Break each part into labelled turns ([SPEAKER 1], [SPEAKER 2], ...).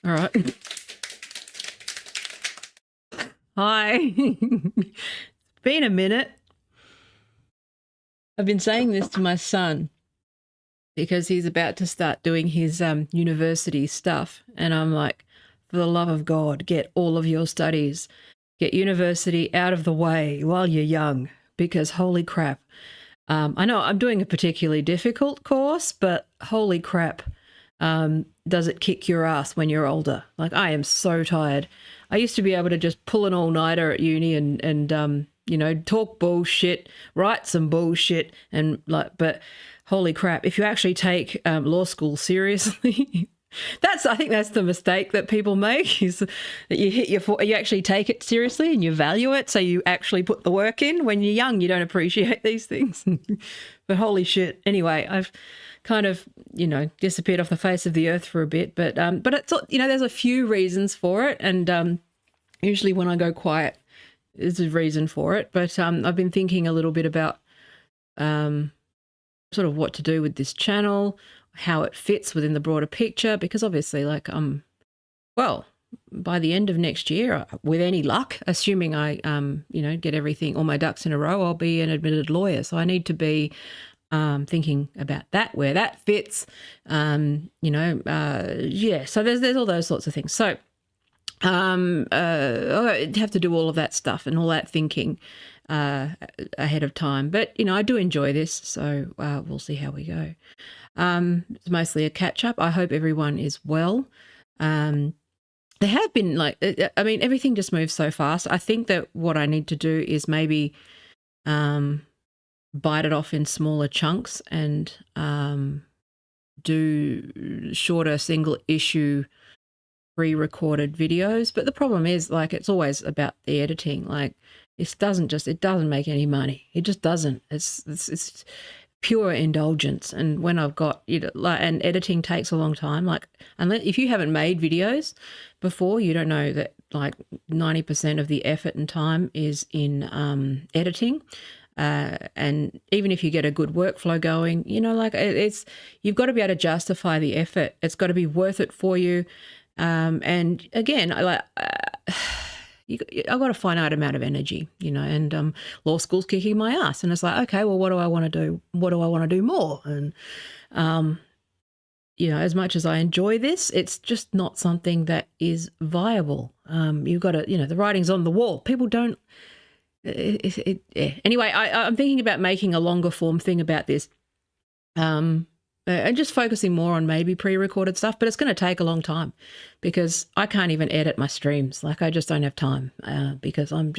[SPEAKER 1] All right. Hi. Been a minute. I've been saying this to my son because he's about to start doing his university stuff. And I'm like, for the love of God, get all of your studies, get university out of the way while you're young, because holy crap. I know I'm doing a particularly difficult course, but holy crap, does it kick your ass when you're older? Like, I am so tired. I used to be able to just pull an all-nighter at uni and talk bullshit, write some bullshit, and but holy crap, if you actually take law school seriously, I think that's the mistake that people make, is that you actually take it seriously and you value it, so you actually put the work in. When you're young, you don't appreciate these things. But holy shit. Anyway, I've kind of, disappeared off the face of the earth for a bit, but it's, there's a few reasons for it, and usually when I go quiet, there's a reason for it. But I've been thinking a little bit about sort of what to do with this channel, how it fits within the broader picture, because obviously, by the end of next year, with any luck, assuming I, get everything, all my ducks in a row, I'll be an admitted lawyer. So I need to be thinking about that, where that fits, So there's all those sorts of things. So I have to do all of that stuff and all that thinking ahead of time. But, I do enjoy this, so we'll see how we go. It's mostly a catch-up. I hope everyone is well. There have been, everything just moves so fast. I think that what I need to do is maybe bite it off in smaller chunks and do shorter single-issue pre-recorded videos. But the problem is, it's always about the editing. It doesn't make any money. It just doesn't. It's pure indulgence. And when I've got and editing takes a long time. Unless if you haven't made videos before, you don't know that 90% of the effort and time is in editing. And even if you get a good workflow going, you've got to be able to justify the effort. It's got to be worth it for you. And again, I've got a finite amount of energy, and law school's kicking my ass. And it's like, okay, well, what do I want to do? What do I want to do more? And, as much as I enjoy this, it's just not something that is viable. You've got to, the writing's on the wall. People don't. Anyway, I'm thinking about making a longer form thing about this. And just focusing more on maybe pre-recorded stuff, but it's going to take a long time because I can't even edit my streams. I just don't have time because I'm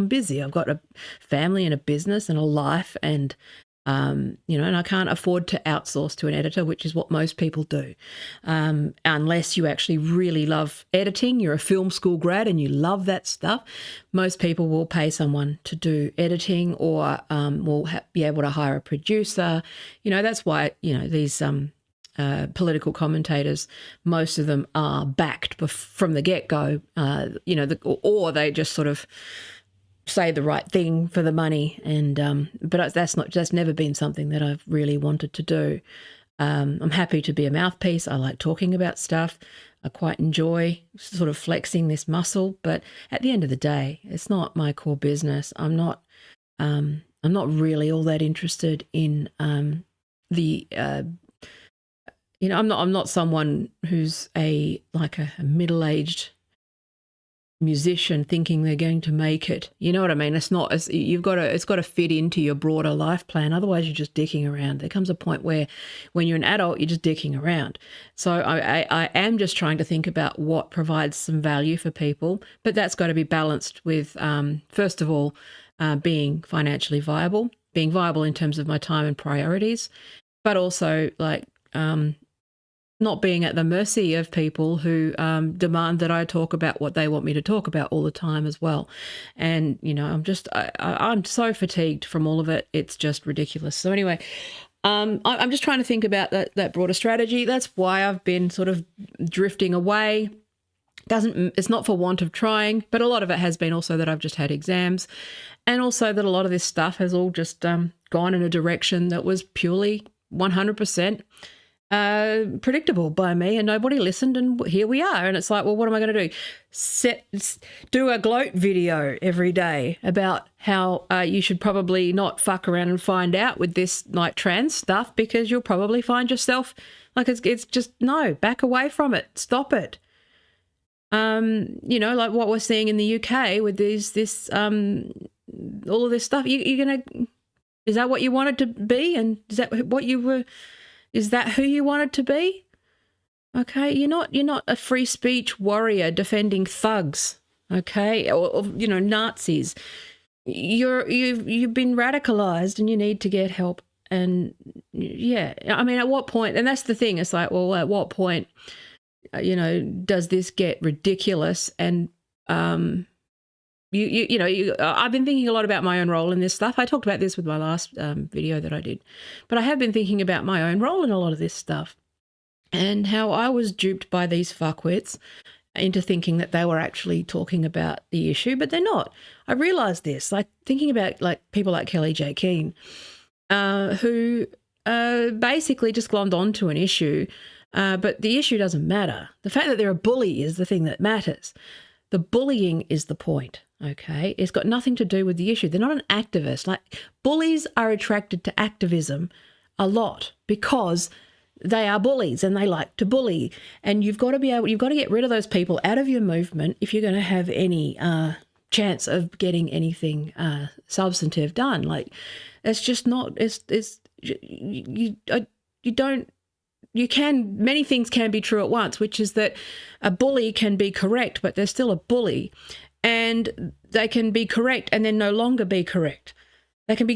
[SPEAKER 1] busy. I've got a family and a business and a life, and and I can't afford to outsource to an editor, which is what most people do. Unless you actually really love editing, you're a film school grad and you love that stuff, most people will pay someone to do editing, or will be able to hire a producer. That's why, these political commentators, most of them are backed from the get-go, or they just sort of say the right thing for the money, and but that's never been something that I've really wanted to do. I'm happy to be a mouthpiece. I like talking about stuff. I quite enjoy sort of flexing this muscle, but at the end of the day, it's not my core business. I'm not really all that interested in I'm not someone who's a middle-aged musician thinking they're going to make it. You know what I mean? It's got to fit into your broader life plan. Otherwise, you're just dicking around. There comes a point where when you're an adult, you're just dicking around. So I am just trying to think about what provides some value for people, but that's got to be balanced with, first of all, being financially viable, being viable in terms of my time and priorities, but also not being at the mercy of people who demand that I talk about what they want me to talk about all the time as well. And, I'm so fatigued from all of it. It's just ridiculous. So anyway, I'm just trying to think about that broader strategy. That's why I've been sort of drifting away. It's not for want of trying, but a lot of it has been also that I've just had exams, and also that a lot of this stuff has all just gone in a direction that was purely 100% predictable by me, and nobody listened, and here we are. And it's like, well, what am I going to do? Do a gloat video every day about how you should probably not fuck around and find out with this like trans stuff, because you'll probably find yourself like it's just no, back away from it, stop it. Like what we're seeing in the UK with all of this stuff. You're gonna, is that what you wanted to be, and is that what you were? Is that who you wanted to be? Okay, you're not a free speech warrior defending thugs, okay, or Nazis. You've been radicalized, and you need to get help. And yeah, I mean, at what point? And that's the thing. It's like, well, at what point, does this get ridiculous? And I've been thinking a lot about my own role in this stuff. I talked about this with my last video that I did, but I have been thinking about my own role in a lot of this stuff and how I was duped by these fuckwits into thinking that they were actually talking about the issue, but they're not. I realised this, like thinking about like people like Kelly J. Keane, who basically just glommed onto an issue, but the issue doesn't matter. The fact that they're a bully is the thing that matters. The bullying is the point, okay? It's got nothing to do with the issue. They're not an activist. Like, bullies are attracted to activism a lot because they are bullies and they like to bully. And you've got to get rid of those people out of your movement if you're going to have any chance of getting anything substantive done. Like, it's just not, many things can be true at once, which is that a bully can be correct, but they're still a bully, and they can be correct and then no longer be correct. They can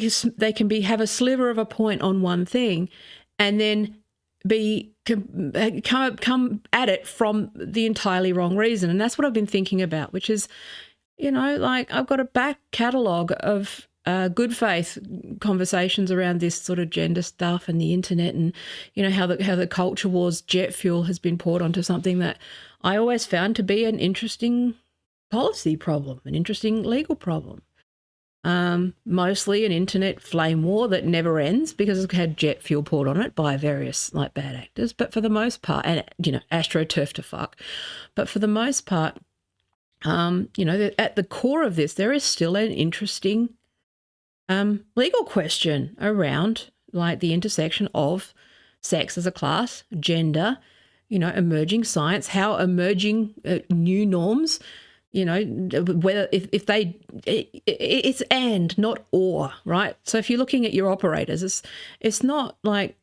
[SPEAKER 1] have a sliver of a point on one thing and then come at it from the entirely wrong reason. And that's what I've been thinking about, which is, like I've got a back catalogue of good faith conversations around this sort of gender stuff and the internet, and how the culture wars jet fuel has been poured onto something that I always found to be an interesting policy problem, an interesting legal problem. Mostly an internet flame war that never ends because it's had jet fuel poured on it by various like bad actors. But for the most part, and AstroTurf to fuck. But for the most part, at the core of this, there is still an interesting legal question around like the intersection of sex as a class, gender, emerging science, how emerging new norms, whether if they, it's and not or, right? So if you're looking at your operators, it's not like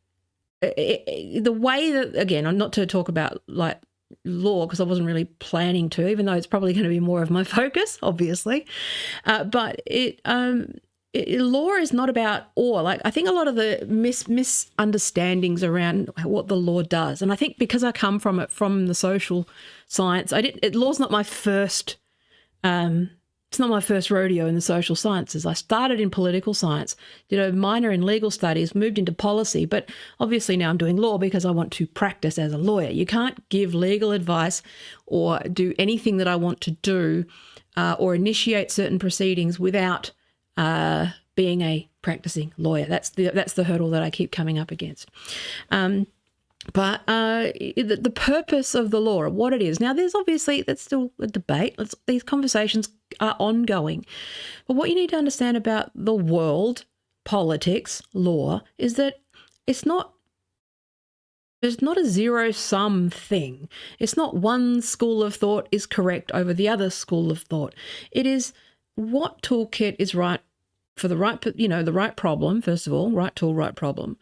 [SPEAKER 1] the way that, again, I'm not to talk about like law because I wasn't really planning to, even though it's probably going to be more of my focus, obviously, but law is not about or. Like, I think a lot of the misunderstandings around what the law does, and I think because I come from the social science, law's not my first. It's not my first rodeo in the social sciences. I started in political science, did a minor in legal studies, moved into policy, but obviously now I'm doing law because I want to practice as a lawyer. You can't give legal advice or do anything that I want to do or initiate certain proceedings without being a practicing lawyer. That's the hurdle that I keep coming up against. But the purpose of the law, what it is. Now, that's still a debate. These conversations are ongoing. But what you need to understand about the world, politics, law, is that there's not a zero-sum thing. It's not one school of thought is correct over the other school of thought. It is what toolkit is right for the right problem, first of all, right tool, right problem.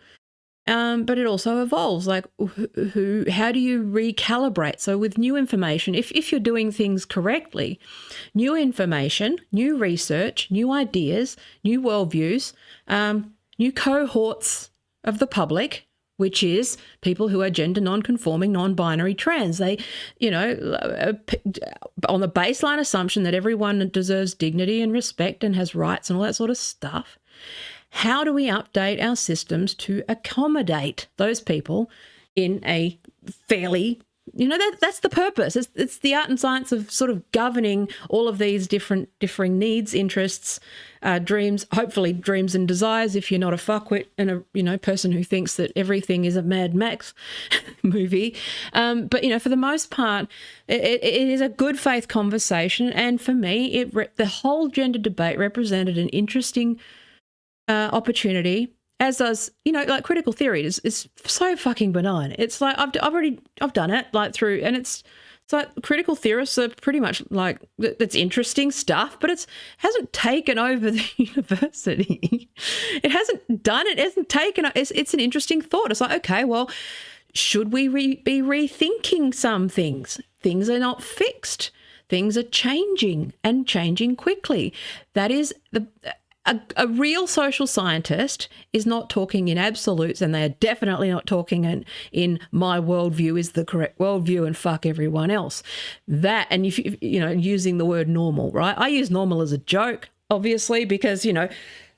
[SPEAKER 1] But it also evolves, like how do you recalibrate? So with new information, if you're doing things correctly, new information, new research, new ideas, new worldviews, new cohorts of the public, which is people who are gender non-conforming, non-binary, trans. They, on the baseline assumption that everyone deserves dignity and respect and has rights and all that sort of stuff. How do we update our systems to accommodate those people in a fairly that's the purpose. It's the art and science of sort of governing all of these differing needs, interests, dreams, hopefully dreams and desires if you're not a fuckwit and a person who thinks that everything is a Mad Max movie. But for the most part, it is a good faith conversation, and for me, the whole gender debate represented an interesting opportunity. As does, like critical theory is so fucking benign. It's like I've done it like through, and it's like critical theorists are pretty much like, it's interesting stuff, but it hasn't taken over the university. It hasn't done it. It hasn't taken. It's an interesting thought. It's like, okay, well, should we be rethinking some things? Things are not fixed. Things are changing and changing quickly. That is a real social scientist is not talking in absolutes, and they are definitely not talking in my worldview is the correct worldview and fuck everyone else. That, and if using the word normal, right? I use normal as a joke, obviously, because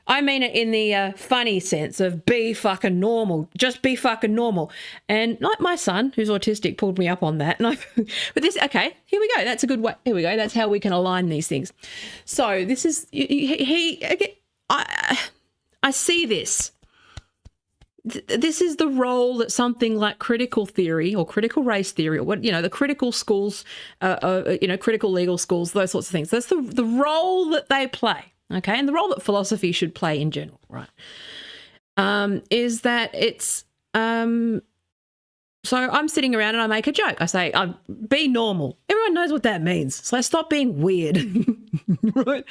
[SPEAKER 1] I mean it in the funny sense of be fucking normal, just be fucking normal. And like my son, who's autistic, pulled me up on that. And but this, okay, here we go. That's a good way. Here we go. That's how we can align these things. So this is I see this. This is the role that something like critical theory or critical race theory, or the critical schools, critical legal schools, those sorts of things. That's the role that they play, okay, and the role that philosophy should play in general, right? Is that it's so I'm sitting around and I make a joke. I say, "Be normal." Everyone knows what that means. So stop being weird, right?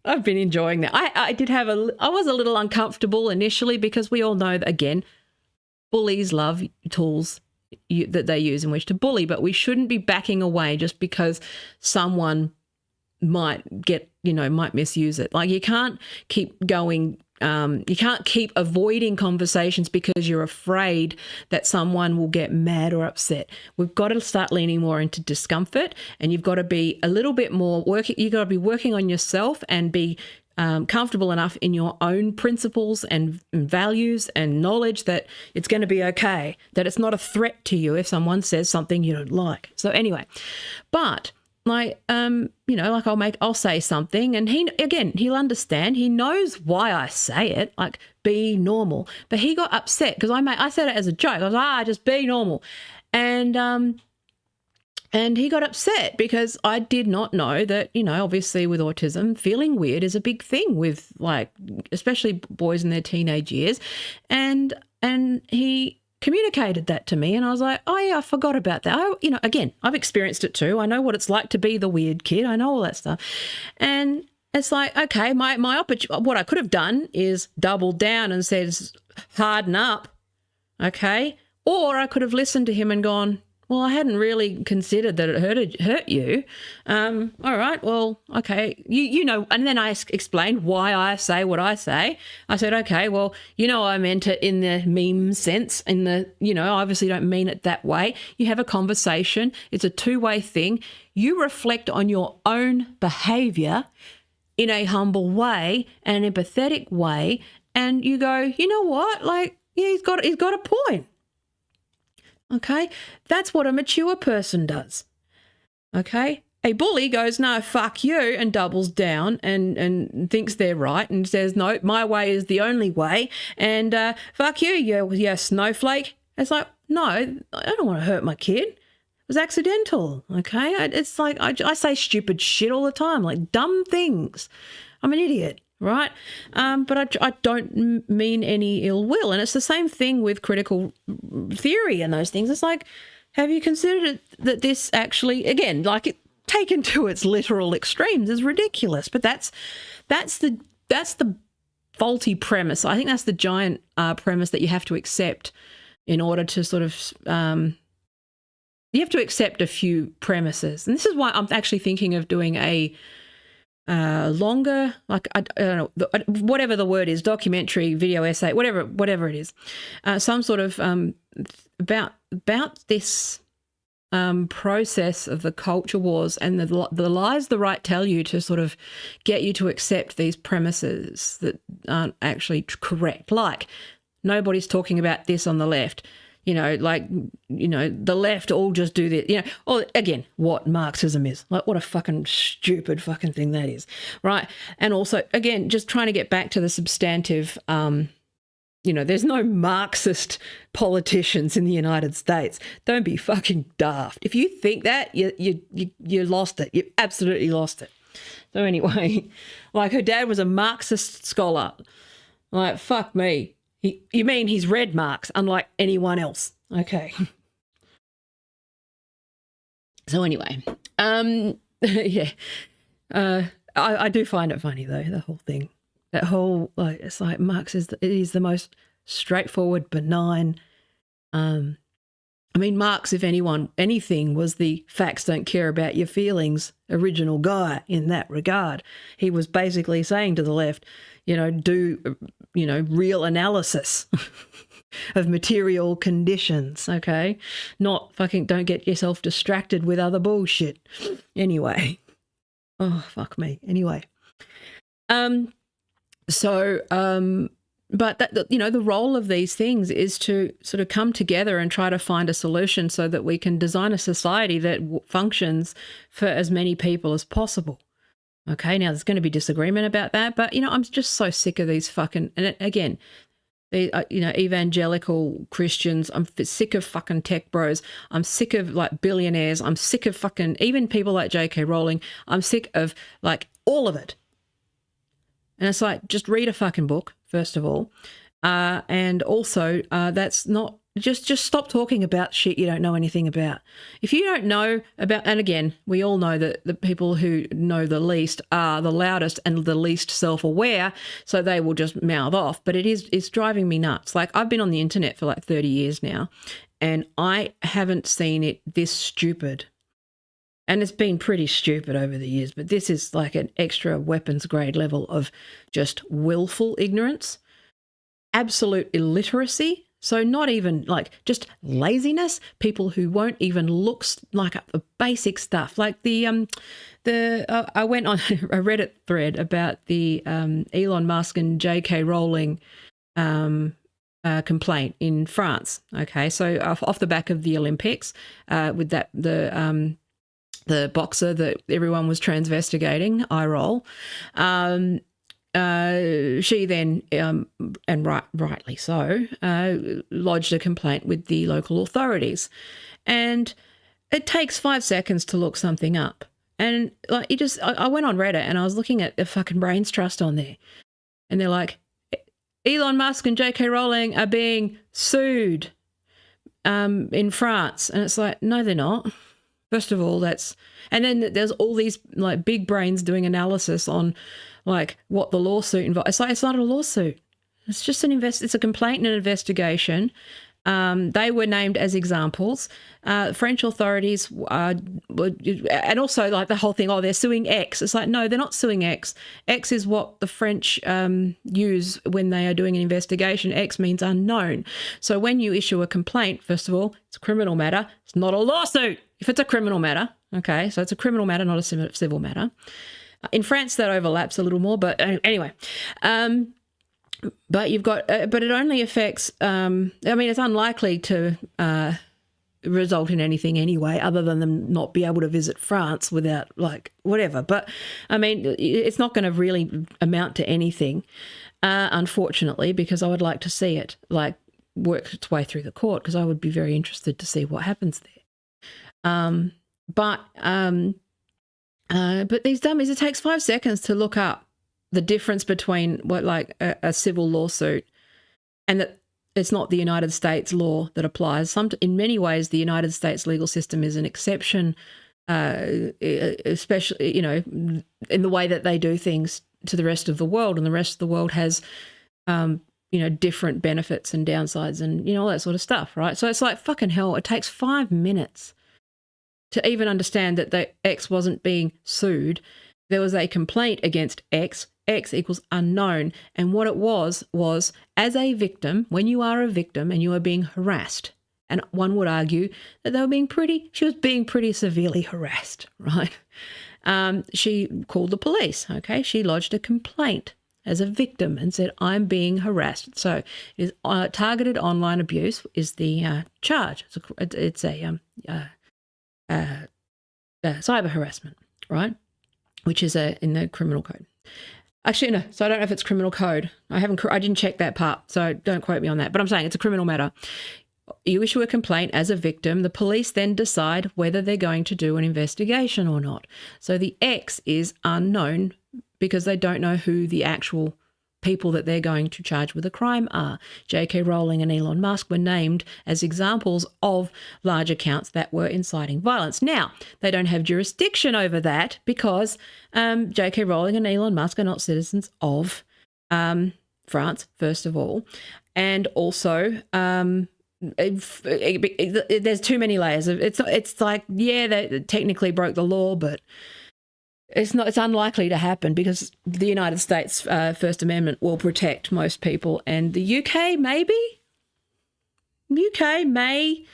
[SPEAKER 1] I've been enjoying that. I was a little uncomfortable initially because we all know that, again, bullies love tools that they use in which to bully, but we shouldn't be backing away just because someone might misuse it. Like, you can't keep going. You can't keep avoiding conversations because you're afraid that someone will get mad or upset. We've got to start leaning more into discomfort, and you've got to be a little bit more you've got to be working on yourself and be comfortable enough in your own principles and values and knowledge that it's going to be okay, that it's not a threat to you if someone says something you don't like. So anyway, but I'll say something, and he'll understand. He knows why I say it, like be normal. But he got upset because I said it as a joke. I was just be normal, and he got upset because I did not know that, obviously with autism, feeling weird is a big thing with, like, especially boys in their teenage years, and he communicated that to me, and I was like, oh yeah, I forgot about that. Again, I've experienced it too. I know what it's like to be the weird kid. I know all that stuff. And it's like, okay, what I could have done is doubled down and said, harden up, okay? Or I could have listened to him and gone, well, I hadn't really considered that it hurt you. All right, well, okay. And then I explained why I say what I say. I said, okay, well, I meant it in the meme sense, I obviously don't mean it that way. You have a conversation. It's a two-way thing. You reflect on your own behaviour in a humble way and an empathetic way, and you go, you know what? Like, yeah, he's got a point. Okay, that's what a mature person does. Okay, a bully goes, no, fuck you, and doubles down and thinks they're right and says, no, my way is the only way, and fuck you, you snowflake. It's like, no, I don't want to hurt my kid. It was accidental, okay? It's like I say stupid shit all the time, like dumb things. I'm an idiot. Right? But I don't mean any ill will. And it's the same thing with critical theory and those things. It's like, have you considered that this actually, again, like taken to its literal extremes is ridiculous. But that's the faulty premise. I think that's the giant premise that you have to accept in order to sort of you have to accept a few premises. And this is why I'm actually thinking of doing a longer, like I don't know, whatever the word is, documentary, video essay, whatever it is, some sort of about this process of the culture wars and the lies the right tell you to sort of get you to accept these premises that aren't actually correct. Like, nobody's talking about this on the left. like, the left all just do this, or again, what Marxism is. Like, what a fucking stupid fucking thing that is, right? And also, again, just trying to get back to the substantive, there's no Marxist politicians in the United States. Don't be fucking daft. If you think that, you lost it. You absolutely lost it. So anyway, like, her dad was a Marxist scholar. Like, fuck me. You mean he's read Marx, unlike anyone else. Okay. So anyway, yeah. I do find it funny, though, the whole thing. That whole, like, it's like Marx is the most straightforward, benign. Marx, if anything, was the facts don't care about your feelings original guy in that regard. He was basically saying to the left, do, real analysis of material conditions, okay? Not fucking don't get yourself distracted with other bullshit. Anyway. Oh, fuck me. Anyway. But that, the role of these things is to sort of come together and try to find a solution so that we can design a society that functions for as many people as possible. Okay, now there's going to be disagreement about that, but, I'm just so sick of these fucking, and again, the, evangelical Christians. I'm sick of fucking tech bros. I'm sick of, like, billionaires. I'm sick of fucking, even people like J.K. Rowling. I'm sick of, like, all of it. And it's like, just read a fucking book, first of all. And also, that's not, just stop talking about shit you don't know anything about. If you don't know about, and again, we all know that the people who know the least are the loudest and the least self-aware, so they will just mouth off. But it's driving me nuts. Like, I've been on the internet for like 30 years now, and I haven't seen it this stupid. And it's been pretty stupid over the years, but this is like an extra weapons grade level of just willful ignorance, absolute illiteracy. So not even, like, just laziness, people who won't even look like up the basic stuff. Like I went on a Reddit thread about the Elon Musk and J.K. Rowling complaint in France. Okay, so off the back of the Olympics, with that the boxer that everyone was transvestigating, eye roll. She then, and rightly so, lodged a complaint with the local authorities. And it takes 5 seconds to look something up. And like, I went on Reddit and I was looking at the fucking Brains Trust on there. And they're like, Elon Musk and J.K. Rowling are being sued in France. And it's like, no, they're not. First of all, and then there's all these, like, big brains doing analysis on, like, what the lawsuit involves. It's like, it's not a lawsuit. It's just it's a complaint and an investigation. They were named as examples. French authorities, and also, like, the whole thing, they're suing X. It's like, no, they're not suing X. X is what the French use when they are doing an investigation. X means unknown. So when you issue a complaint, first of all, it's a criminal matter. It's not a lawsuit. If it's a criminal matter, okay, so it's a criminal matter, not a civil matter. In France, that overlaps a little more, but anyway. But you've got, but it only affects, it's unlikely to result in anything anyway, other than them not be able to visit France without, like, whatever. But, it's not going to really amount to anything, unfortunately, because I would like to see it, like, work its way through the court, because I would be very interested to see what happens there. But these dummies, it takes 5 seconds to look up the difference between a civil lawsuit and that it's not the United States law that applies. In many ways, the United States legal system is an exception, especially, in the way that they do things to the rest of the world, and the rest of the world has, different benefits and downsides and, all that sort of stuff, right? So it's like, fucking hell, it takes 5 minutes to even understand that the X wasn't being sued. There was a complaint against X. X equals unknown. And what it was as a victim, when you are a victim and you are being harassed, and one would argue that she was being pretty severely harassed, right? She called the police, okay? She lodged a complaint, as a victim and said, I'm being harassed. So it is targeted online abuse is the charge. It's a cyber harassment, right? Which is in the criminal code. Actually, no. So I don't know if it's criminal code. I didn't check that part, so don't quote me on that. But I'm saying it's a criminal matter. You issue a complaint as a victim. The police then decide whether they're going to do an investigation or not. So the X is unknown because they don't know who the actual people that they're going to charge with a crime are. J.K. Rowling and Elon Musk were named as examples of large accounts that were inciting violence. Now, they don't have jurisdiction over that because J.K. Rowling and Elon Musk are not citizens of France, first of all. And also, there's too many layers. It's like, yeah, they technically broke the law, but it's unlikely to happen because the United States First Amendment will protect most people, and the UK maybe. UK may,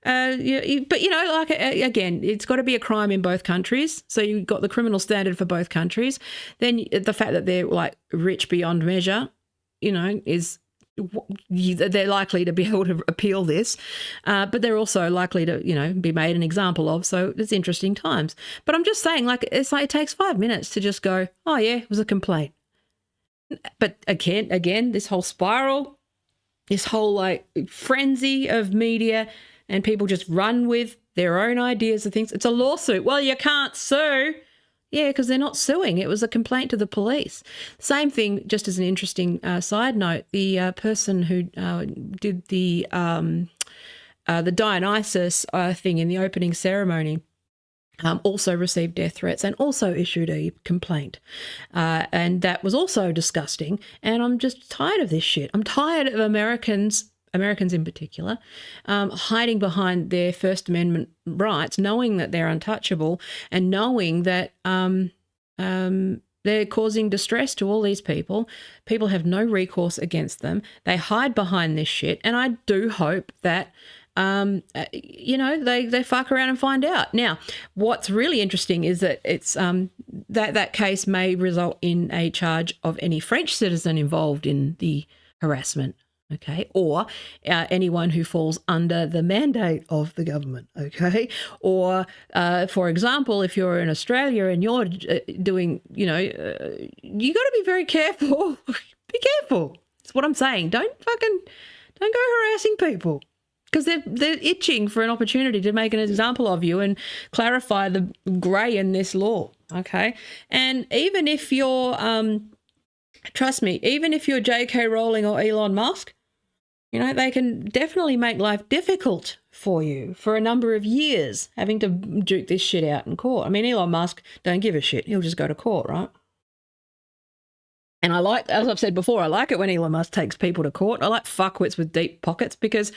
[SPEAKER 1] but like again, it's got to be a crime in both countries. So you've got the criminal standard for both countries. Then the fact that they're like rich beyond measure, is. They're likely to be able to appeal this, but they're also likely to, be made an example of. So it's interesting times. But I'm just saying, it takes 5 minutes to just go, oh yeah, it was a complaint. But again, this whole spiral, this whole frenzy of media, and people just run with their own ideas of things. It's a lawsuit. Well, you can't sue. Yeah, because they're not suing. It was a complaint to the police. Same thing, just as an interesting side note, the person who did the Dionysus thing in the opening ceremony also received death threats and also issued a complaint. And that was also disgusting. And I'm just tired of this shit. I'm tired of Americans in particular, hiding behind their First Amendment rights, knowing that they're untouchable and knowing that they're causing distress to all these people. People have no recourse against them. They hide behind this shit. And I do hope that, they fuck around and find out. Now, what's really interesting is that it's that case may result in a charge of any French citizen involved in the harassment. Okay, or anyone who falls under the mandate of the government, okay? Or, for example, if you're in Australia and you're doing, you got to be very careful. Be careful. That's what I'm saying. Don't go harassing people because they're itching for an opportunity to make an example of you and clarify the grey in this law, okay? And even if you're, trust me, even if you're J.K. Rowling or Elon Musk, they can definitely make life difficult for you for a number of years, having to duke this shit out in court. I mean, Elon Musk don't give a shit. He'll just go to court, right? And as I've said before, I like it when Elon Musk takes people to court. I like fuckwits with deep pockets because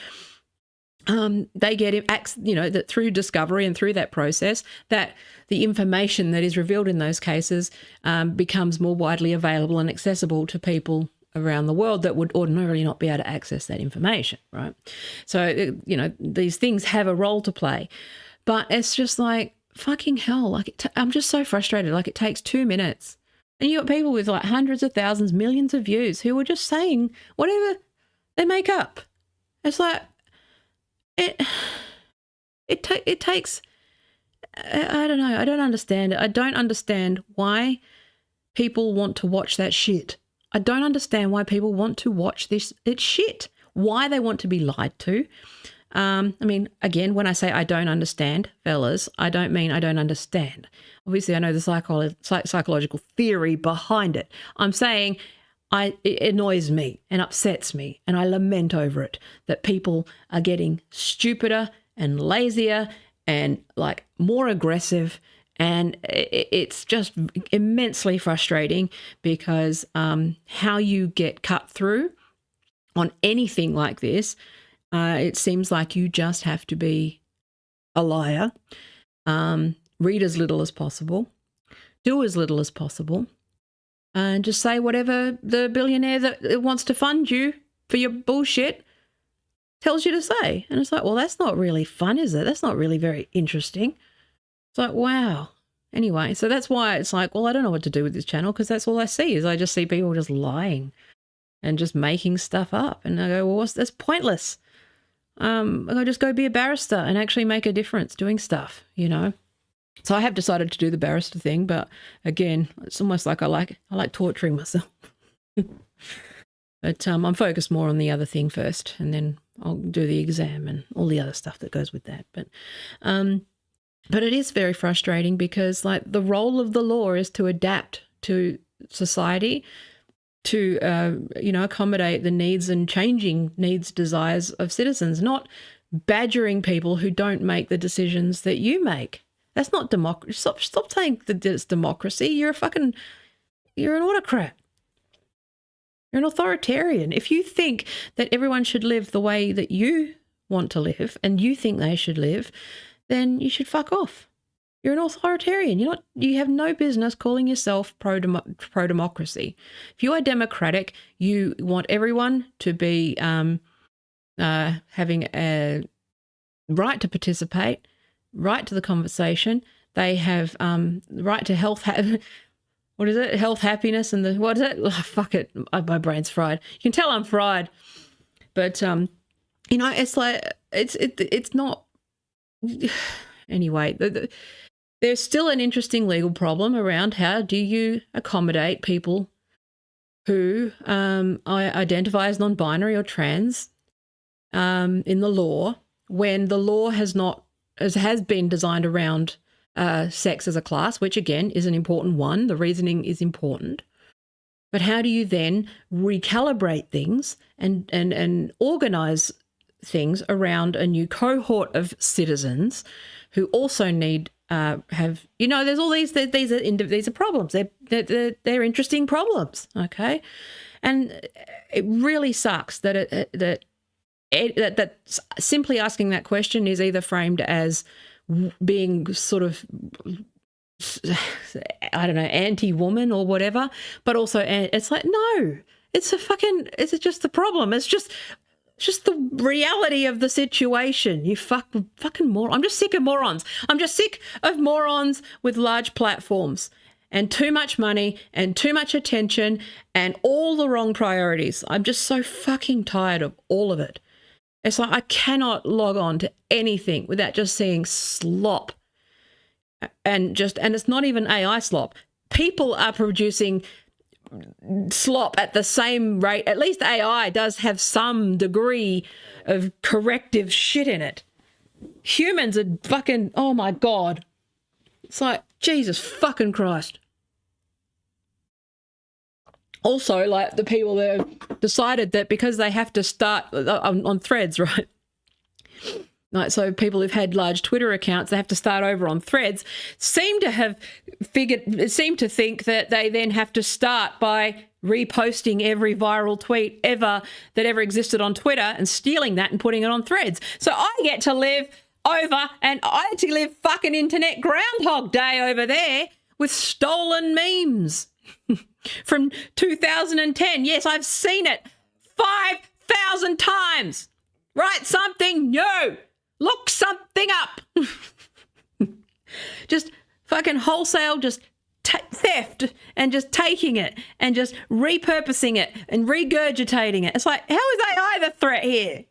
[SPEAKER 1] they get that through discovery and through that process, that the information that is revealed in those cases becomes more widely available and accessible to people around the world that would ordinarily not be able to access that information, right? So, these things have a role to play. But it's just like, fucking hell, I'm just so frustrated. It takes 2 minutes. And you got people with hundreds of thousands, millions of views who are just saying whatever they make up. It's like, it takes, I don't know, I don't understand it. I don't understand why people want to watch that shit. I don't understand why people want to watch this. It's shit. Why they want to be lied to. Again, when I say I don't understand, fellas, I don't mean I don't understand. Obviously, I know the psychological theory behind it. I'm saying it annoys me and upsets me, and I lament over it that people are getting stupider and lazier and more aggressive. And it's just immensely frustrating because how you get cut through on anything like this, it seems like you just have to be a liar, read as little as possible, do as little as possible, and just say whatever the billionaire that wants to fund you for your bullshit tells you to say. And it's like, well, that's not really fun, is it? That's not really very interesting. It's like, wow. Anyway, so that's why it's like, well, I don't know what to do with this channel because that's all I see is I just see people just lying and just making stuff up. And I go, well, that's pointless. I just go be a barrister and actually make a difference doing stuff, you know. So I have decided to do the barrister thing, but again, it's almost like I like torturing myself. But I'm focused more on the other thing first, and then I'll do the exam and all the other stuff that goes with that. But it is very frustrating because, like, the role of the law is to adapt to society, to accommodate the needs and changing needs, desires of citizens, not badgering people who don't make the decisions that you make. That's not democracy. Stop saying that it's democracy. You're an autocrat. You're an authoritarian. If you think that everyone should live the way that you want to live and you think they should live, then you should fuck off. You're an authoritarian. You have no business calling yourself pro-democracy. If you are democratic, you want everyone to be having a right to participate, right to the conversation. They have right to health. What is it? Health, happiness, and what is it? Oh, fuck it. My brain's fried. You can tell I'm fried. But, it's like, it's not. Anyway, there's still an interesting legal problem around how do you accommodate people who identify as non-binary or trans in the law when the law has been designed around sex as a class, which again is an important one. The reasoning is important. But how do you then recalibrate things and organise things around a new cohort of citizens who also need there's all these are problems. They're interesting problems, okay? And it really sucks that simply asking that question is either framed as being sort of, I don't know, anti-woman or whatever, but also it's like, no, it's just the problem. It's just the reality of the situation. You fucking moron. I'm just sick of morons. I'm just sick of morons with large platforms and too much money and too much attention and all the wrong priorities. I'm just so fucking tired of all of it. It's like I cannot log on to anything without just seeing slop. And it's not even AI slop. People are producing slop at the same rate. At least AI does have some degree of corrective shit in it. Humans are fucking, oh my God. It's like, Jesus fucking Christ. Also, like the people that have decided that because they have to start on threads, right? Like, so people who've had large Twitter accounts, they have to start over on threads, seem to think that they then have to start by reposting every viral tweet that ever existed on Twitter and stealing that and putting it on threads. So I get to live over, and I actually live fucking internet Groundhog Day over there with stolen memes from 2010. Yes, I've seen it 5,000 times. Write something new. Look something up. Just fucking wholesale, just theft and just taking it and just repurposing it and regurgitating it. It's like, how is AI the threat here?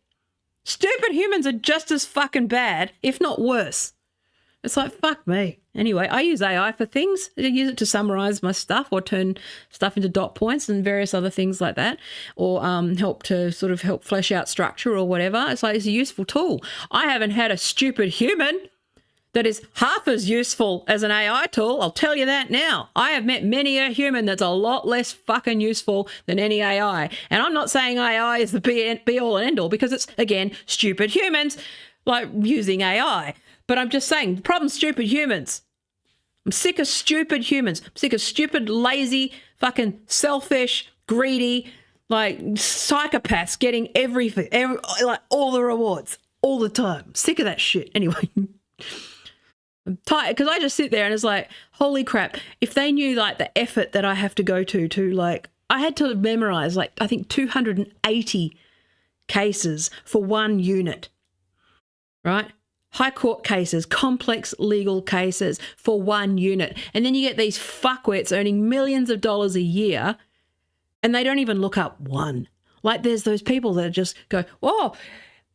[SPEAKER 1] Stupid humans are just as fucking bad, if not worse. It's like, fuck me. Anyway, I use AI for things. I use it to summarize my stuff or turn stuff into dot points and various other things like that, or help flesh out structure or whatever. It's like, it's a useful tool. I haven't had a stupid human that is half as useful as an AI tool. I'll tell you that now. I have met many a human that's a lot less fucking useful than any AI. And I'm not saying AI is the be all and end all, because it's, again, stupid humans like using AI. But I'm just saying, the problem's stupid humans. I'm sick of stupid humans. I'm sick of stupid, lazy, fucking selfish, greedy, like psychopaths getting everything, like all the rewards all the time. I'm sick of that shit. Anyway, I'm tired because I just sit there and it's like, holy crap. If they knew like the effort that I have to go to like, I had to memorize like, I think 280 cases for one unit, right? high court cases, complex legal cases for one unit. And then you get these fuckwits earning millions of dollars a year and they don't even look up one. Like there's those people that just go, oh,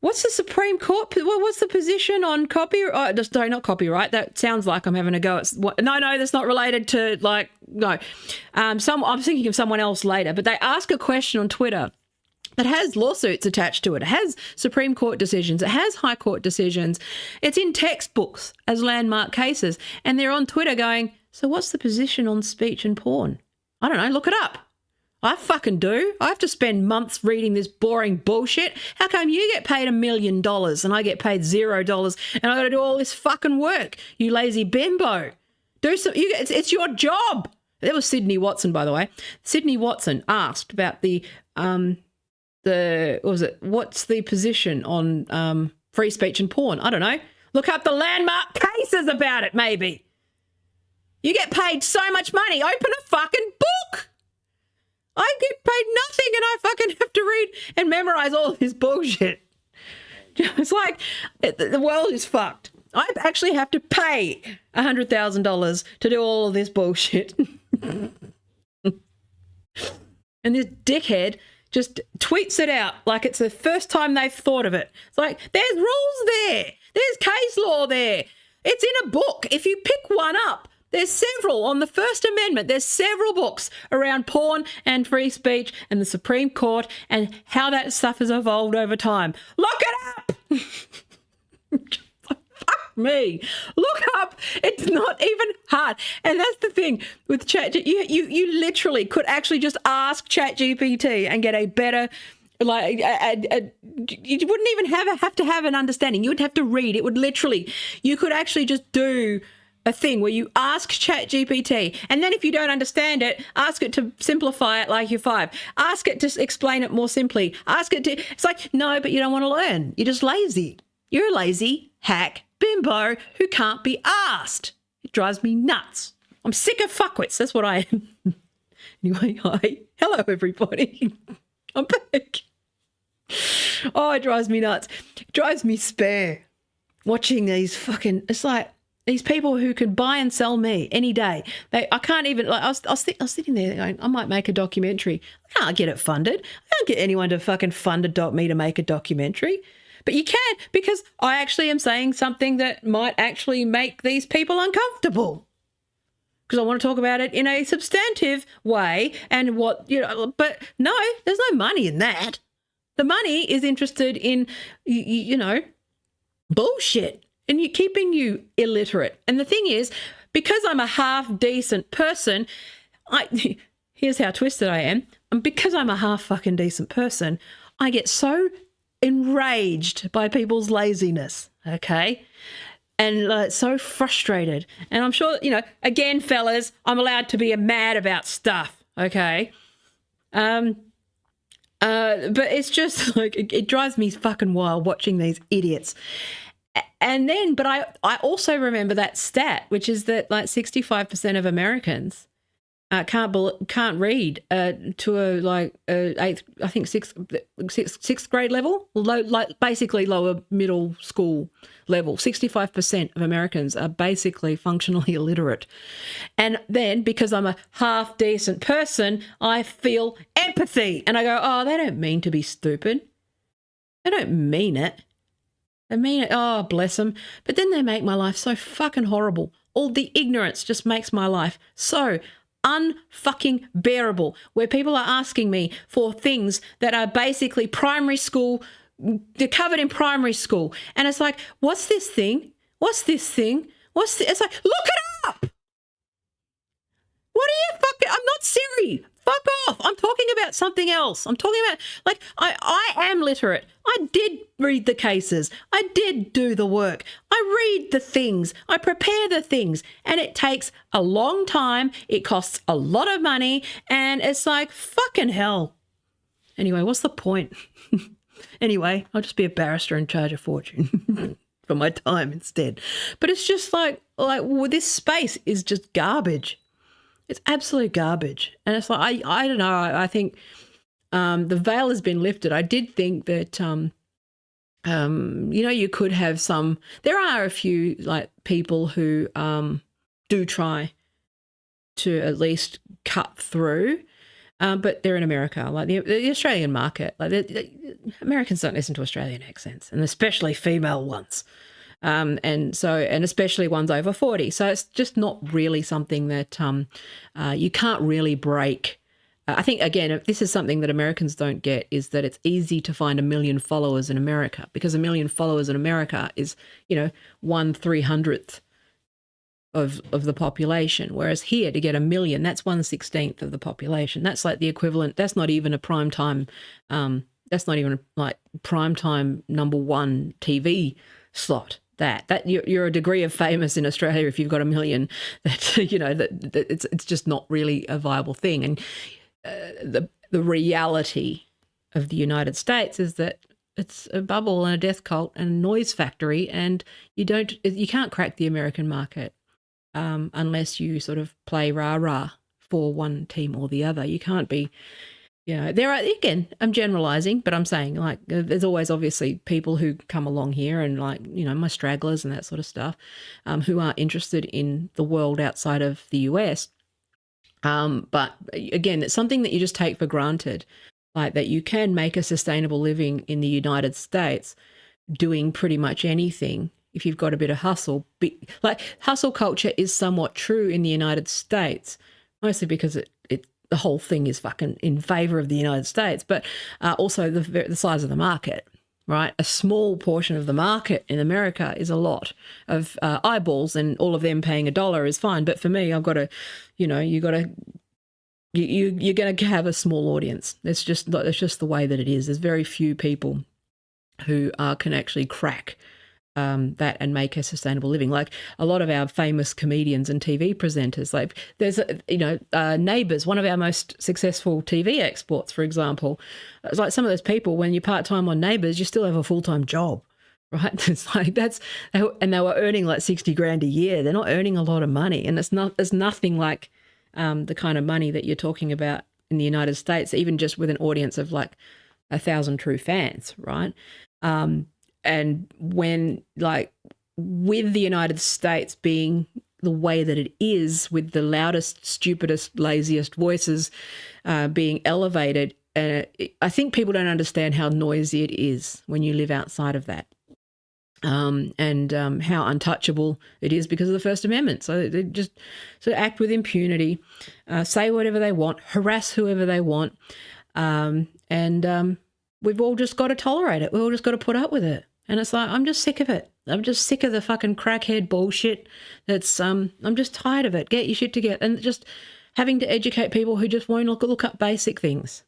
[SPEAKER 1] what's the Supreme Court? What's the position on copyright? Sorry, not copyright. That sounds like I'm having a go at no, that's not related to no. I'm thinking of someone else later, but they ask a question on Twitter that has lawsuits attached to it. It has Supreme Court decisions. It has High Court decisions. It's in textbooks as landmark cases. And they're on Twitter going, so what's the position on speech and porn? I don't know. Look it up. I fucking do. I have to spend months reading this boring bullshit. How come you get paid $1 million and I get paid $0 and I got to do all this fucking work? You lazy bimbo. It's your job. That was Sydney Watson, by the way. Sydney Watson asked about what's the position on free speech and porn? I don't know. Look up the landmark cases about it, maybe. You get paid so much money. Open a fucking book. I get paid nothing and I fucking have to read and memorize all this bullshit. It's like the world is fucked. I actually have to pay $100,000 to do all of this bullshit. And this dickhead just tweets it out like it's the first time they've thought of it. It's like, there's rules there. There's case law there. It's in a book. If you pick one up, there's several on the First Amendment. There's several books around porn and free speech and the Supreme Court and how that stuff has evolved over time. Look it up. Fuck me. Look up. It's not even hard. And that's the thing with Chat. You literally could actually just ask ChatGPT and get a better, you wouldn't even have to have an understanding. You would have to read. It would literally, you could actually just do a thing where you ask ChatGPT, and then if you don't understand it, ask it to simplify it like you're 5. Ask it to explain it more simply. Ask it to, it's like, no, but you don't want to learn. You're just lazy. You're a lazy hack bimbo who can't be asked. It drives me nuts. I'm sick of fuckwits. That's what I am. Anyway, hi. Hello, everybody. I'm back. Oh, it drives me nuts. It drives me spare watching these fucking, it's like, these people who could buy and sell me any day. I can't even, like, I was sitting there going, I might make a documentary. I can't get it funded. I can't get anyone to fucking fund me to make a documentary. But you can, because I actually am saying something that might actually make these people uncomfortable. Because I want to talk about it in a substantive way and but no, there's no money in that. The money is interested in, bullshit. And you're keeping you illiterate. And the thing is, because I'm a half-decent person, here's how twisted I am. And because I'm a half-fucking-decent person, I get so enraged by people's laziness, okay? And so frustrated. And I'm sure, again, fellas, I'm allowed to be mad about stuff, okay? But it's just like, it drives me fucking wild watching these idiots. And then, but I also remember that stat, which is that 65% of Americans can't read to sixth grade level, basically lower middle school level. 65% of Americans are basically functionally illiterate. And then because I'm a half decent person, I feel empathy and I go, oh, they don't mean to be stupid. They don't mean it. I mean, oh, bless them. But then they make my life so fucking horrible. All the ignorance just makes my life so unfucking bearable, where people are asking me for things that are basically primary school, they're covered in primary school. And it's like, what's this thing? What's this thing? It's like, look it up. What are you fucking, I'm not Siri. Fuck off. I'm talking about something else. I'm talking about, I am literate. I did read the cases. I did do the work. I read the things. I prepare the things. And it takes a long time. It costs a lot of money. And it's like, fucking hell. Anyway, what's the point? Anyway, I'll just be a barrister and charge a fortune for my time instead. But it's just well, this space is just garbage. It's absolute garbage. And it's like, I don't know, I think the veil has been lifted. I did think that You could have some. There are a few like people who do try to at least cut through. But they're in America, like the Australian market. Like Americans don't listen to Australian accents, and especially female ones, and especially ones over 40. So it's just not really something that you can't really break. I think again, this is something that Americans don't get, is that it's easy to find 1 million followers in America, because 1 million followers in America is 1/300th of the population, whereas here to get 1 million, that's 1/16th of the population. That's like the equivalent. That's not even a prime time. That's not even like prime time #1 TV slot. That you're a degree of famous in Australia if you've got 1 million. That that it's just not really a viable thing. And the reality of the United States is that it's a bubble and a death cult and a noise factory, and you can't crack the American market. Unless you sort of play rah-rah for one team or the other. You can't be, there are, again, I'm generalizing, but I'm saying like there's always obviously people who come along here and like, my stragglers and that sort of stuff, who are interested in the world outside of the US. But again, it's something that you just take for granted, like that you can make a sustainable living in the United States doing pretty much anything if you've got a bit of hustle. Like hustle culture is somewhat true in the United States, mostly because the whole thing is fucking in favor of the United States, but also the size of the market, right? A small portion of the market in America is a lot of eyeballs, and all of them paying $1 is fine. But for me, I've got to, you're going to have a small audience. It's just the way that it is. There's very few people who can actually crack that and make a sustainable living. Like a lot of our famous comedians and TV presenters, like there's Neighbours, one of our most successful TV exports, for example. It's like some of those people, when you're part-time on Neighbours, you still have a full-time job, right? It's like and they were earning like 60 grand a year. They're not earning a lot of money, and it's nothing like the kind of money that you're talking about in the United States, even just with an audience of like 1,000 true fans, right? And when, like, with the United States being the way that it is, with the loudest, stupidest, laziest voices being elevated, I think people don't understand how noisy it is when you live outside of that. And how untouchable it is because of the First Amendment. So they just sort of act with impunity, say whatever they want, harass whoever they want, and we've all just got to tolerate it. We've all just got to put up with it. And it's like, I'm just sick of it. I'm just sick of the fucking crackhead bullshit. I'm just tired of it. Get your shit together. And just having to educate people who just won't look up basic things.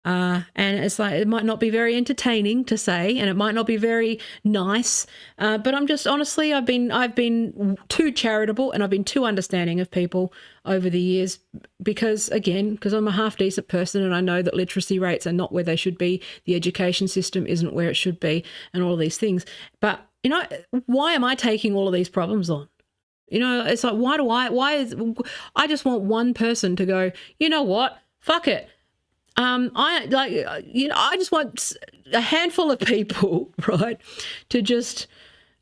[SPEAKER 1] And it's like, it might not be very entertaining to say, and it might not be very nice, but I'm just, honestly, I've been too charitable, and I've been too understanding of people over the years because I'm a half decent person, and I know that literacy rates are not where they should be. The education system isn't where it should be, and all these things. But, why am I taking all of these problems on? It's like, I just want one person to go, you know what? Fuck it. I just want a handful of people, right, to just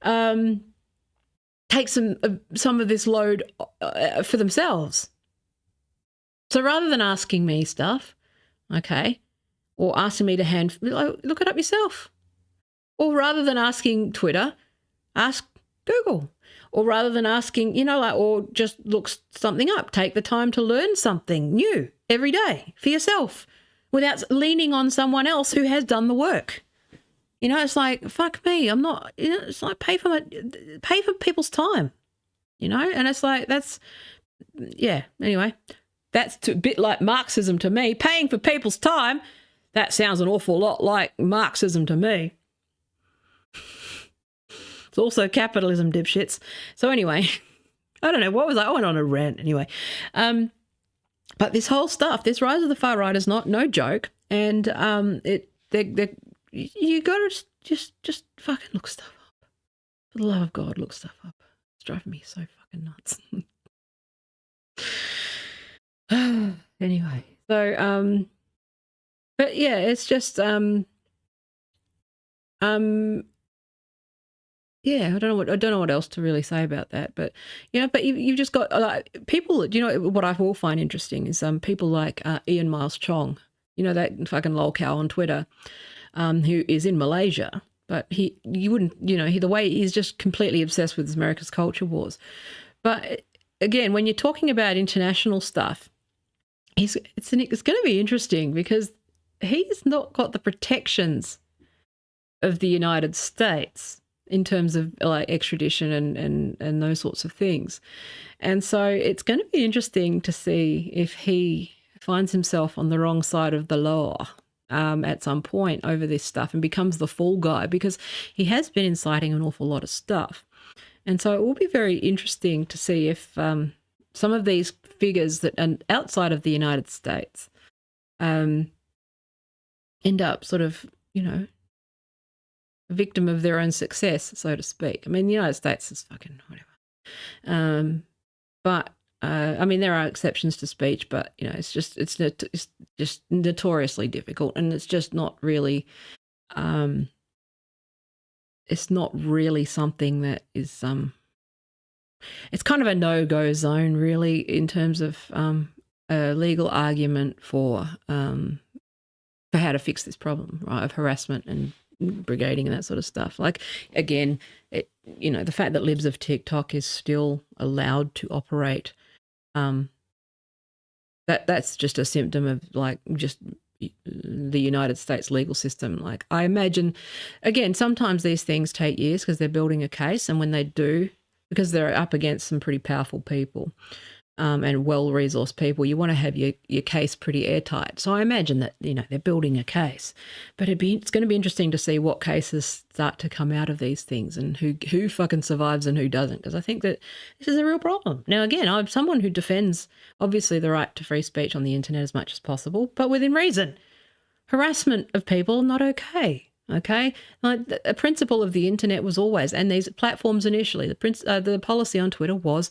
[SPEAKER 1] take some of this load for themselves. So rather than asking me stuff, okay, or asking me to look it up yourself, or rather than asking Twitter, ask Google, or rather than asking, or just look something up, take the time to learn something new every day for yourself, without leaning on someone else who has done the work. It's like, fuck me, I'm not, it's like pay for people's time, and it's like, anyway, that's a bit like Marxism to me. Paying for people's time, that sounds an awful lot like Marxism to me. It's also capitalism, dipshits. So anyway, I don't know, I went on a rant anyway. But this whole stuff, this rise of the far right is no joke, and you got to just fucking look stuff up. For the love of God, look stuff up. It's driving me so fucking nuts. Anyway, so but yeah, it's just Yeah, I don't know what else to really say about that, but but you've just got people. What I will find interesting is people like Ian Miles Chong, that fucking lolcow on Twitter, who is in Malaysia, but you wouldn't, the way he's just completely obsessed with America's culture wars. But again, when you're talking about international stuff, it's going to be interesting because he's not got the protections of the United States in terms of like extradition and those sorts of things. And so it's going to be interesting to see if he finds himself on the wrong side of the law at some point over this stuff and becomes the fall guy, because he has been inciting an awful lot of stuff. And so it will be very interesting to see if some of these figures that are outside of the United States end up sort of, victim of their own success, so to speak. I mean, the United States is fucking whatever. But I mean, there are exceptions to speech, but it's just notoriously difficult, and it's just not really. It's not really something that is. It's kind of a no-go zone, really, in terms of a legal argument for how to fix this problem, right, of harassment and brigading and that sort of stuff. Like, again, the fact that libs of TikTok is still allowed to operate, that's just a symptom of like just the United States legal system. Like, I imagine, again, sometimes these things take years because they're building a case, and when they do, because they're up against some pretty powerful people and well-resourced people, you want to have your case pretty airtight. So I imagine that, they're building a case. But it's going to be interesting to see what cases start to come out of these things and who fucking survives and who doesn't, because I think that this is a real problem. Now, again, I'm someone who defends, obviously, the right to free speech on the internet as much as possible, but within reason. Harassment of people, not okay. Okay, like a principle of the internet was always, and these platforms initially, the policy on Twitter was,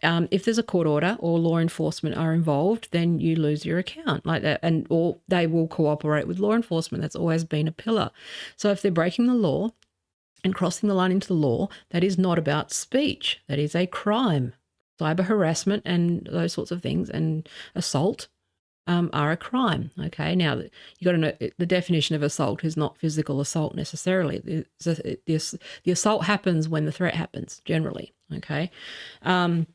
[SPEAKER 1] if there's a court order or law enforcement are involved, then you lose your account, like that, or they will cooperate with law enforcement. That's always been a pillar. So if they're breaking the law and crossing the line into the law, that is not about speech. That is a crime. Cyber harassment and those sorts of things, and assault are a crime. Okay, now you got to know the definition of assault is not physical assault necessarily. The assault happens when the threat happens, generally. Okay, and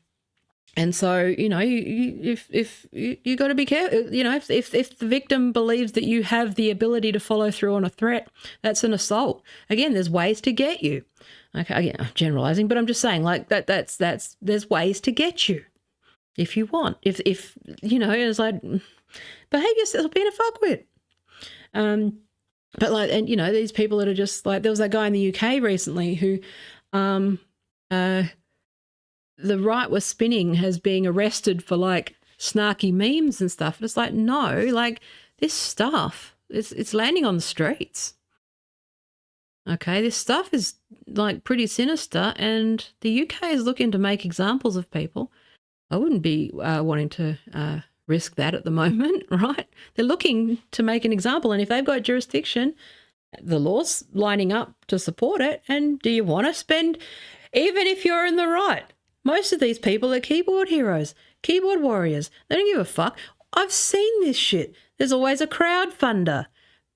[SPEAKER 1] so if you got to be careful. If the victim believes that you have the ability to follow through on a threat, that's an assault. Again, there's ways to get you. Okay, again, I'm generalizing, but I'm just saying like that's there's ways to get you if you want. If it's like, behave yourself, being a fuckwit. But like, and these people that are just like, there was that guy in the UK recently who the right was spinning as being arrested for like snarky memes and stuff. And it's like, no, like this stuff, it's landing on the streets. Okay, this stuff is like pretty sinister, and the UK is looking to make examples of people. I wouldn't be wanting to risk that at the moment, right? They're looking to make an example, and if they've got jurisdiction, the law's lining up to support it. And do you want to spend, even if you're in the right, most of these people are keyboard heroes, keyboard warriors. They don't give a fuck. I've seen this shit. There's always a crowdfunder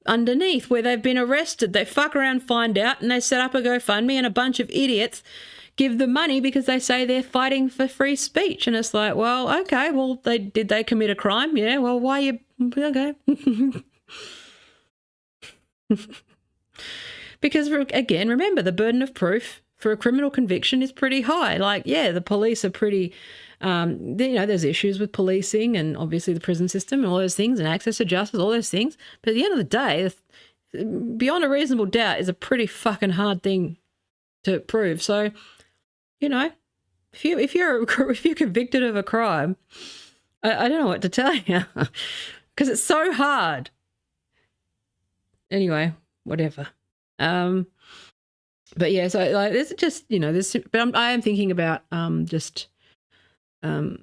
[SPEAKER 1] underneath where they've been arrested. They fuck around, find out, and they set up a GoFundMe, and a bunch of idiots give them money because they say they're fighting for free speech. And it's like, well, okay, well, did they commit a crime? Yeah, well, why you, okay. Because, again, remember, the burden of proof for a criminal conviction is pretty high. Like, yeah, the police are pretty, there's issues with policing and obviously the prison system and all those things and access to justice, all those things. But at the end of the day, beyond a reasonable doubt is a pretty fucking hard thing to prove. So, if you're convicted of a crime, I don't know what to tell you because it's so hard. Anyway, whatever. But yeah, so like there's just but I am thinking about I don't know,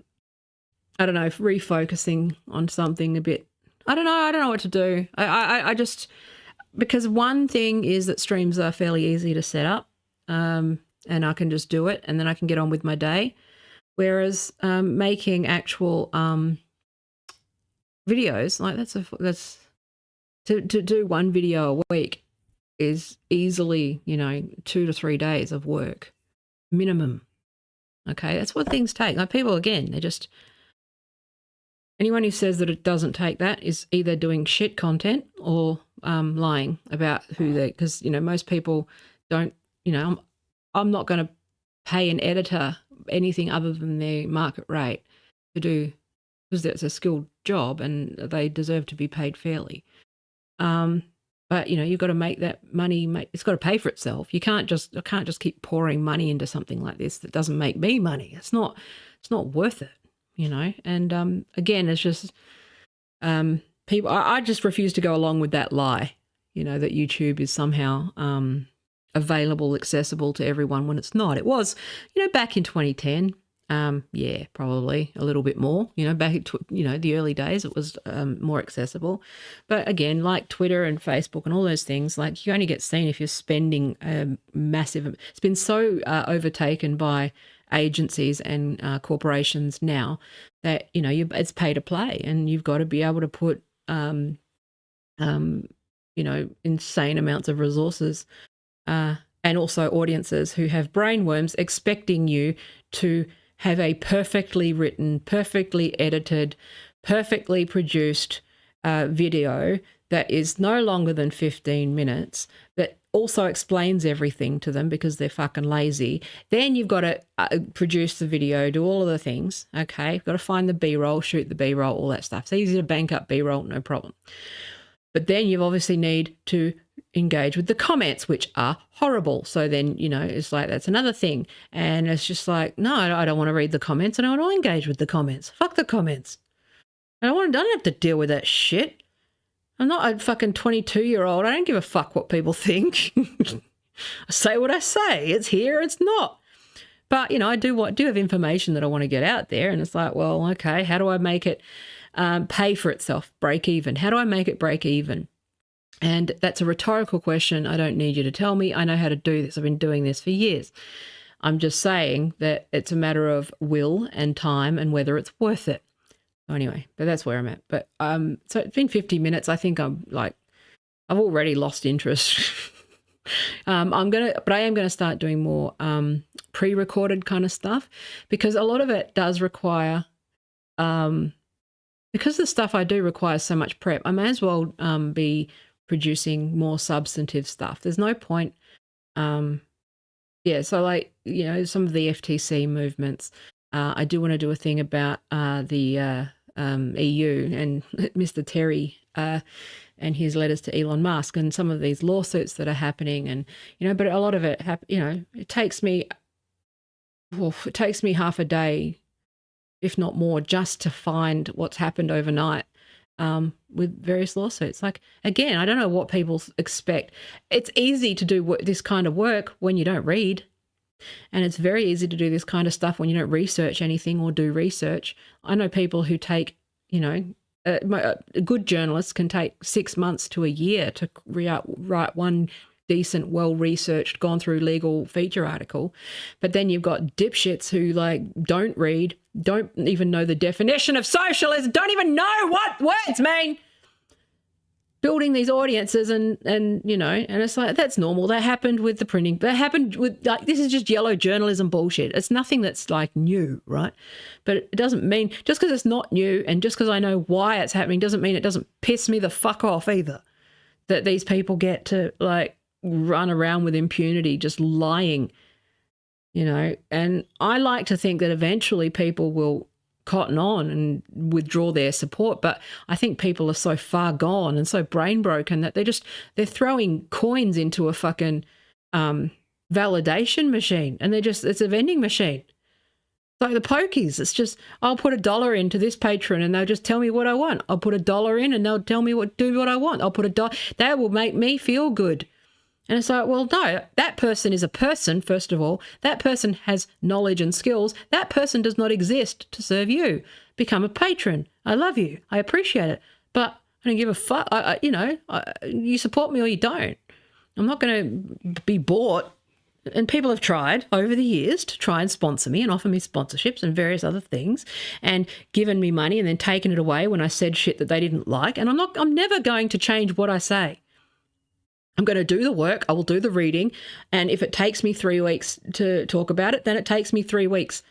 [SPEAKER 1] refocusing on something a bit. I don't know what to do. I just because one thing is that streams are fairly easy to set up, and I can just do it and then I can get on with my day. Whereas making actual videos, like that's to do one video a week is easily, 2 to 3 days of work minimum. Okay, that's what things take. Like people, again, they're just, anyone who says that it doesn't take that is either doing shit content or lying about who they, because, most people don't, I'm not going to pay an editor anything other than their market rate to do, because it's a skilled job and they deserve to be paid fairly. But you've got to make that money. It's got to pay for itself. I can't just keep pouring money into something like this that doesn't make me money. It's not worth it, And again, it's just people. I just refuse to go along with that lie, that YouTube is somehow available, accessible to everyone when it's not. It was, back in 2010. Yeah, probably a little bit more, back at, the early days, it was more accessible. But again, like Twitter and Facebook and all those things, like you only get seen if you're spending massive, it's been so overtaken by agencies and corporations now that, it's pay to play and you've got to be able to put, insane amounts of resources and also audiences who have brainworms expecting you to have a perfectly written, perfectly edited, perfectly produced video that is no longer than 15 minutes, that also explains everything to them because they're fucking lazy. Then you've got to produce the video, do all of the things, okay? You've got to find the B-roll, shoot the B-roll, all that stuff. It's easy to bank up B-roll, no problem. But then you obviously need to engage with the comments, which are horrible. So then, it's like, that's another thing. And it's just like, no, I don't want to read the comments. I don't want to engage with the comments. Fuck the comments. I don't have to deal with that shit. I'm not a fucking 22-year-old. I don't give a fuck what people think. I say what I say. It's here, it's not. But, I do have information that I want to get out there. And it's like, well, okay, how do I make it pay for itself, break even? How do I make it break even? And that's a rhetorical question. I don't need you to tell me. I know how to do this. I've been doing this for years. I'm just saying that it's a matter of will and time and whether it's worth it. Anyway, but that's where I'm at. But so it's been 50 minutes. I think I've already lost interest. But I am gonna start doing more pre-recorded kind of stuff because a lot of it does require because the stuff I do requires so much prep. I may as well be producing more substantive stuff. There's no point. So like, some of the FTC movements, I do want to do a thing about the EU and Mr. Terry and his letters to Elon Musk and some of these lawsuits that are happening. And, but a lot of it, it takes me half a day, if not more, just to find what's happened overnight. With various lawsuits. Like, again, I don't know what people expect. It's easy to do this kind of work when you don't read. And it's very easy to do this kind of stuff when you don't research anything or do research. I know people who take, good journalists can take 6 months to a year to write one decent, well-researched, gone through legal feature article. But then you've got dipshits who don't read, don't even know the definition of socialism, don't even know what words mean, building these audiences and it's like, that's normal. That happened with the printing. That happened with, this is just yellow journalism bullshit. It's nothing that's new, right? But it doesn't mean, just because it's not new and just because I know why it's happening doesn't mean it doesn't piss me the fuck off either, that these people get to run around with impunity just lying, and I like to think that eventually people will cotton on and withdraw their support, but I think people are so far gone and so brain broken that they're throwing coins into a fucking validation machine, and it's a vending machine. Like the pokies, it's just, I'll put $1 into this patron and they'll just tell me what I want. I'll put $1 in and they'll tell me do what I want. I'll put $1. That will make me feel good. And it's like, well, no, that person is a person, first of all. That person has knowledge and skills. That person does not exist to serve you. Become a patron. I love you. I appreciate it. But I I don't give a fuck. You support me or you don't. I'm not going to be bought. And people have tried over the years to try and sponsor me and offer me sponsorships and various other things and given me money and then taken it away when I said shit that they didn't like. And I'm never going to change what I say. I'm going to do the work. I will do the reading. And if it takes me 3 weeks to talk about it, then it takes me 3 weeks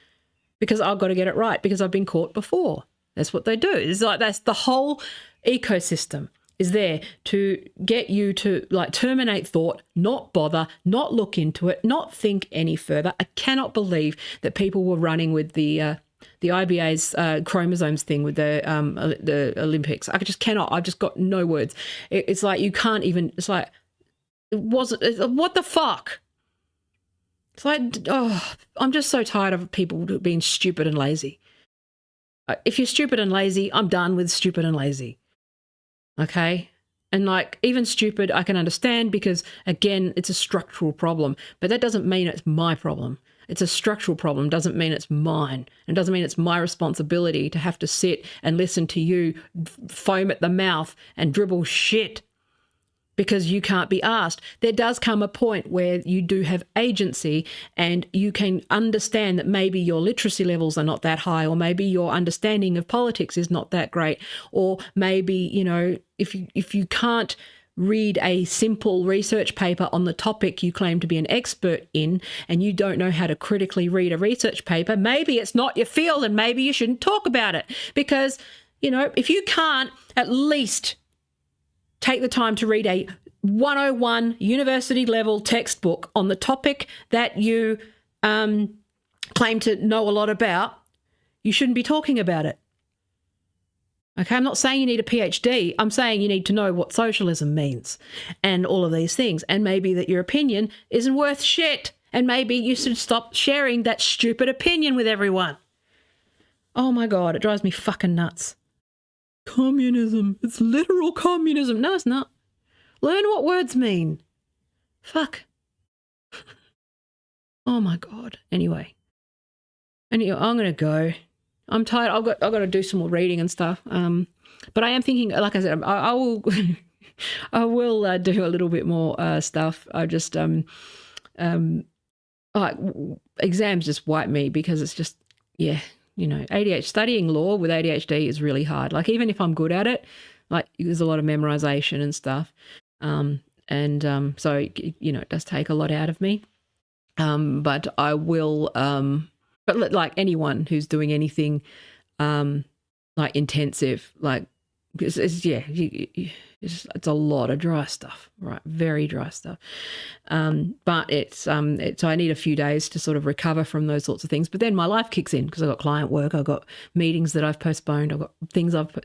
[SPEAKER 1] because I've got to get it right because I've been caught before. That's what they do. It's like that's the whole ecosystem is there to get you to like terminate thought, not bother, not look into it, not think any further. I cannot believe that people were running with the IBA's chromosomes thing with the Olympics. I just cannot. I've just got no words. It's like you can't even. It's like it wasn't. What the fuck? It's like I'm just so tired of people being stupid and lazy. If you're stupid and lazy, I'm done with stupid and lazy. Okay? And like even stupid I can understand because again it's a structural problem, but that doesn't mean it's my problem. It's a structural problem, doesn't mean it's mine. And doesn't mean it's my responsibility to have to sit and listen to you foam at the mouth and dribble shit because you can't be asked. There does come a point where you do have agency and you can understand that maybe your literacy levels are not that high or maybe your understanding of politics is not that great or maybe, you know, if you can't read a simple research paper on the topic you claim to be an expert in and you don't know how to critically read a research paper, maybe it's not your field and maybe you shouldn't talk about it because, you know, if you can't at least take the time to read a 101 university level textbook on the topic that you claim to know a lot about, you shouldn't be talking about it. Okay, I'm not saying you need a PhD. I'm saying you need to know what socialism means and all of these things. And maybe that your opinion isn't worth shit. And maybe you should stop sharing that stupid opinion with everyone. Oh my God, it drives me fucking nuts. Communism. It's literal communism. No, it's not. Learn what words mean. Fuck. Oh my God. Anyway, I'm going to go. I'm tired. I've got to do some more reading and stuff. But I am thinking, like I said, I will I will do a little bit more stuff. I just like exams just wipe me because it's just ADHD. Studying law with ADHD is really hard. Like even if I'm good at it, like there's a lot of memorization and stuff, so it does take a lot out of me. But I will. But like anyone who's doing anything like intensive, like it's a lot of dry stuff, right? Very dry stuff. But so I need a few days to sort of recover from those sorts of things. But then my life kicks in because I've got client work, I've got meetings that I've postponed, I've got things I've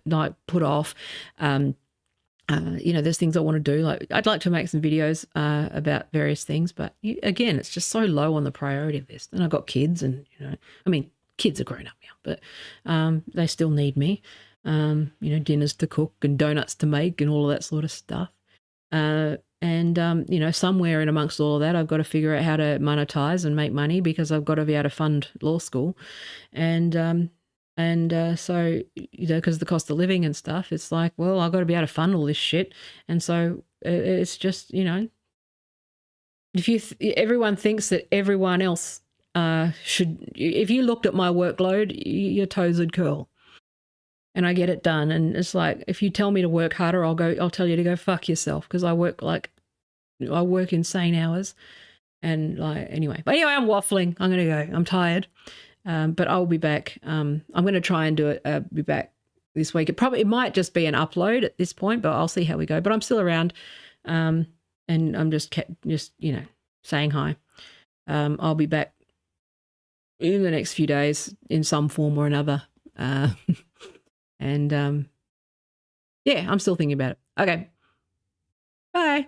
[SPEAKER 1] put off. There's things I want to do. Like I'd like to make some videos about various things, but again, it's just so low on the priority list. And I've got kids, and kids are grown up now, but they still need me. Dinners to cook and donuts to make and all of that sort of stuff. Somewhere in amongst all of that, I've got to figure out how to monetize and make money because I've got to be able to fund law school, so, because of the cost of living and stuff, it's like, well, I've got to be able to fund all this shit. And so it's just, if everyone thinks that everyone else if you looked at my workload, your toes would curl. And I get it done. And it's like, if you tell me to work harder, I'll tell you to go fuck yourself because I work insane hours. And anyway, I'm waffling. I'm going to go. I'm tired. But I'll be back. I'm going to try and do it. Be back this week. It might just be an upload at this point, but I'll see how we go. But I'm still around, and I'm just saying hi. I'll be back in the next few days in some form or another. I'm still thinking about it. Okay, bye.